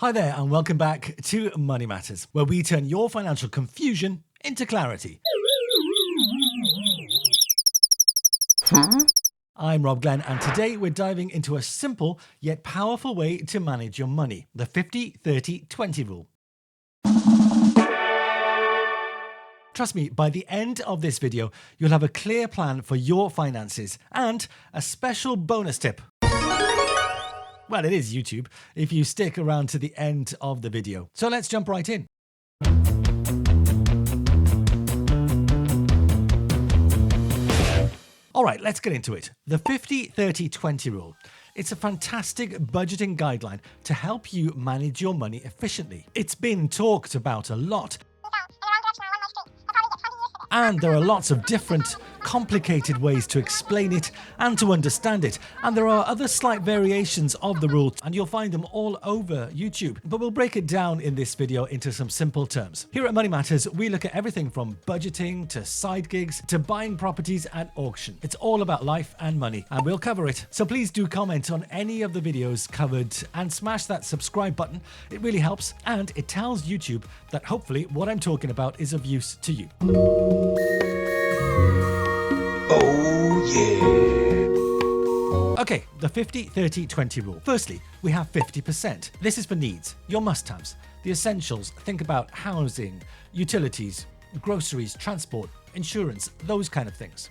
Hi there, and welcome back to Money Matters, where we turn your financial confusion into clarity. I'm Rob Glenn, and today we're diving into a simple yet powerful way to manage your money, the 50-30-20 rule. Trust me, by the end of this video, you'll have a clear plan for your finances and a special bonus tip. Well, it is YouTube, if you stick around to the end of the video. So let's jump right in. All right, let's get into it. The 50-30-20 rule. It's a fantastic budgeting guideline to help you manage your money efficiently. It's been talked about a lot, and there are lots of different, complicated ways to explain it and to understand it. And there are other slight variations of the rule, and you'll find them all over YouTube. But we'll break it down in this video into some simple terms. Here at Money Matters, we look at everything from budgeting to side gigs to buying properties at auction. It's all about life and money, and we'll cover it. So please do comment on any of the videos covered and smash that subscribe button. It really helps, and it tells YouTube that hopefully what I'm talking about is of use to you. Oh yeah. Okay, the 50-30-20 rule. Firstly, we have 50%. This is for needs, your must-haves, the essentials. Think about housing, utilities, groceries, transport, insurance, those kind of things.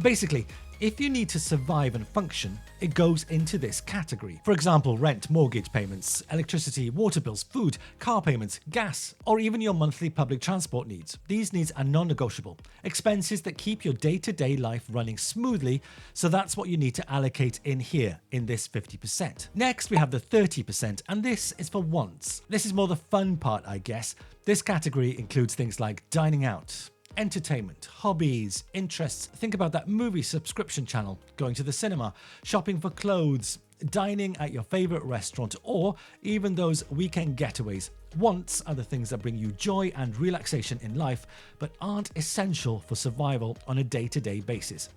Basically, if you need to survive and function, it goes into this category. For example, rent, mortgage payments, electricity, water bills, food, car payments, gas, or even your monthly public transport needs. These needs are non-negotiable. Expenses that keep your day-to-day life running smoothly, so that's what you need to allocate in here, in this 50%. Next, we have the 30%, and this is for wants. This is more the fun part, I guess. This category includes things like dining out, entertainment, hobbies, interests. Think about that movie subscription channel, going to the cinema, shopping for clothes, dining at your favorite restaurant, or even those weekend getaways. Wants are the things that bring you joy and relaxation in life, but aren't essential for survival on a day-to-day basis,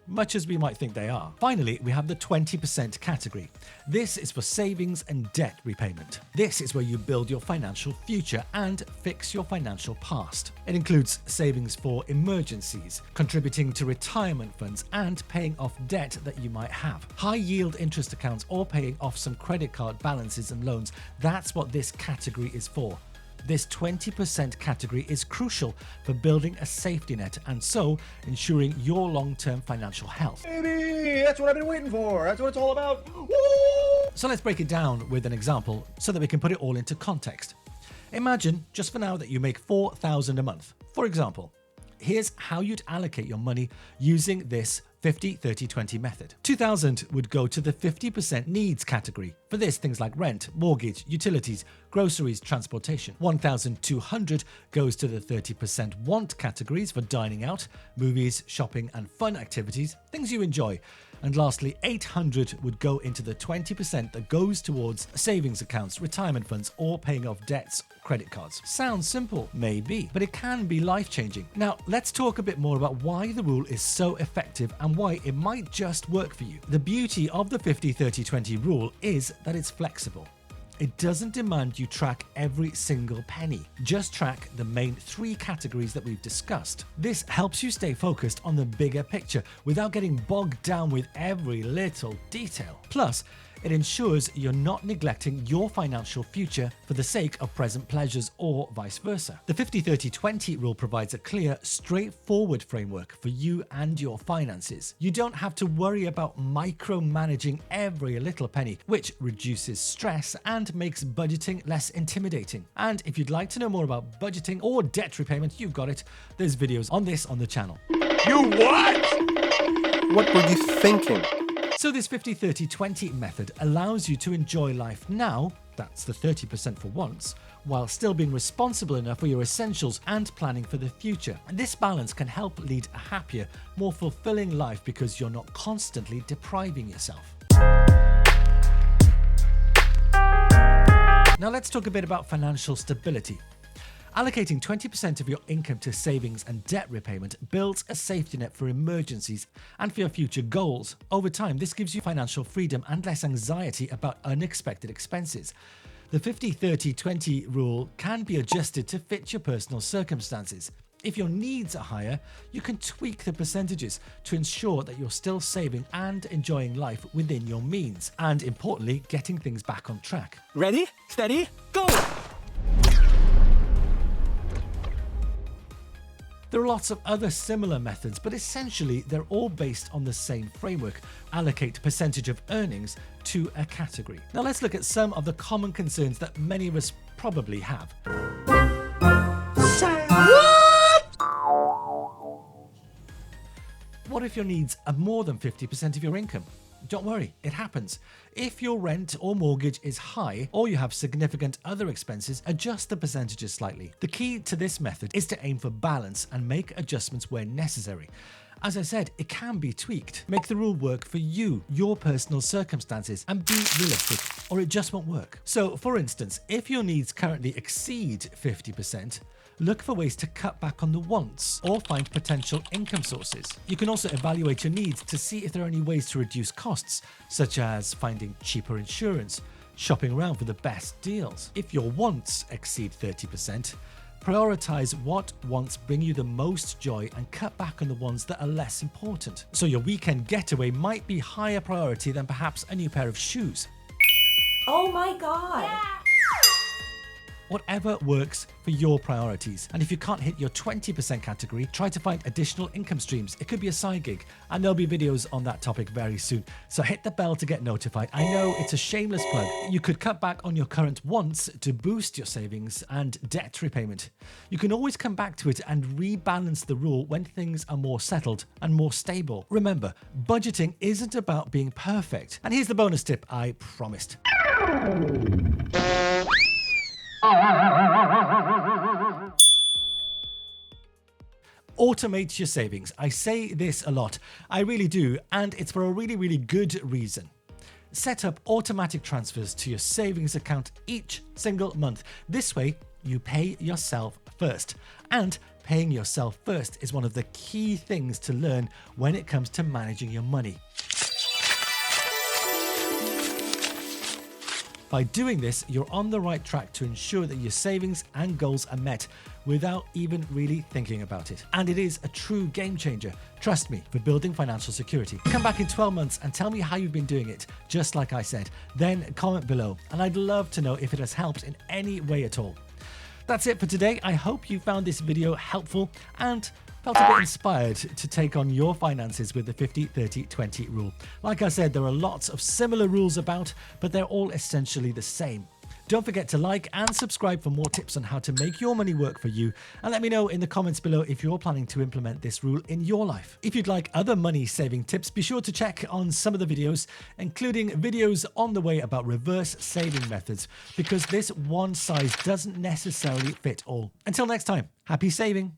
much as we might think they are. Finally, we have the 20% category. This is for savings and debt repayment. This is where you build your financial future and fix your financial past. It includes savings for emergencies, contributing to retirement funds, and paying off debt that you might have. High-yield interest accounts or paying off some credit card balances and loans. That's what this category is for. This 20% category is crucial for building a safety net and so ensuring your long-term financial health. Baby, that's what I've been waiting for. That's what it's all about. Woo! So let's break it down with an example so that we can put it all into context. Imagine, just for now, that you make $4,000 a month. For example, here's how you'd allocate your money using this 50-30-20 method. $2,000 would go to the 50% needs category. For this, things like rent, mortgage, utilities, groceries, transportation. $1,200 goes to the 30% want categories for dining out, movies, shopping, and fun activities, things you enjoy. And lastly, $800 would go into the 20% that goes towards savings accounts, retirement funds, or paying off debts, credit cards. Sounds simple, maybe, but it can be life-changing. Now, let's talk a bit more about why the rule is so effective and why it might just work for you. The beauty of the 50-30-20 rule is that it's flexible. It doesn't demand you track every single penny. Just track the main 3 categories that we've discussed. This helps you stay focused on the bigger picture without getting bogged down with every little detail. Plus, it ensures you're not neglecting your financial future for the sake of present pleasures or vice versa. The 50-30-20 rule provides a clear, straightforward framework for you and your finances. You don't have to worry about micromanaging every little penny, which reduces stress and makes budgeting less intimidating. And if you'd like to know more about budgeting or debt repayment, you've got it. There's videos on this on the channel. You what? What were you thinking? So this 50-30-20 method allows you to enjoy life now, that's the 30% for wants, while still being responsible enough for your essentials and planning for the future. And this balance can help lead a happier, more fulfilling life because you're not constantly depriving yourself. Now let's talk a bit about financial stability. Allocating 20% of your income to savings and debt repayment builds a safety net for emergencies and for your future goals. Over time, this gives you financial freedom and less anxiety about unexpected expenses. The 50-30-20 rule can be adjusted to fit your personal circumstances. If your needs are higher, you can tweak the percentages to ensure that you're still saving and enjoying life within your means, and importantly, getting things back on track. Ready, steady, go! There are lots of other similar methods, but essentially they're all based on the same framework: allocate percentage of earnings to a category. Now let's look at some of the common concerns that many of us probably have. What if your needs are more than 50% of your income? Don't worry, it happens. If your rent or mortgage is high, or you have significant other expenses, adjust the percentages slightly. The key to this method is to aim for balance and make adjustments where necessary. As I said, it can be tweaked. Make the rule work for you, your personal circumstances, and be realistic, or it just won't work. So, for instance, if your needs currently exceed 50%, look for ways to cut back on the wants or find potential income sources. You can also evaluate your needs to see if there are any ways to reduce costs, such as finding cheaper insurance, shopping around for the best deals. If your wants exceed 30%, prioritize what wants bring you the most joy and cut back on the ones that are less important. So your weekend getaway might be higher priority than perhaps a new pair of shoes. Oh my God. Yeah. Whatever works for your priorities. And if you can't hit your 20% category, try to find additional income streams. It could be a side gig, and there'll be videos on that topic very soon. So hit the bell to get notified. I know it's a shameless plug. You could cut back on your current wants to boost your savings and debt repayment. You can always come back to it and rebalance the rule when things are more settled and more stable. Remember, budgeting isn't about being perfect. And here's the bonus tip I promised. Automate your savings. I say this a lot. I really do, and it's for a really good reason. Set up automatic transfers to your savings account each single month. This way, you pay yourself first. And paying yourself first is one of the key things to learn when it comes to managing your money. By doing this, you're on the right track to ensure that your savings and goals are met without even really thinking about it. And it is a true game changer, trust me, for building financial security. Come back in 12 months and tell me how you've been doing it, just like I said. Then comment below, and I'd love to know if it has helped in any way at all. That's it for today. I hope you found this video helpful and felt a bit inspired to take on your finances with the 50-30-20 rule. Like I said, there are lots of similar rules about, but they're all essentially the same. Don't forget to like and subscribe for more tips on how to make your money work for you, and let me know in the comments below if you're planning to implement this rule in your life. If you'd like other money saving tips, be sure to check on some of the videos, including videos on the way about reverse saving methods, because this one size doesn't necessarily fit all. Until next time, happy saving!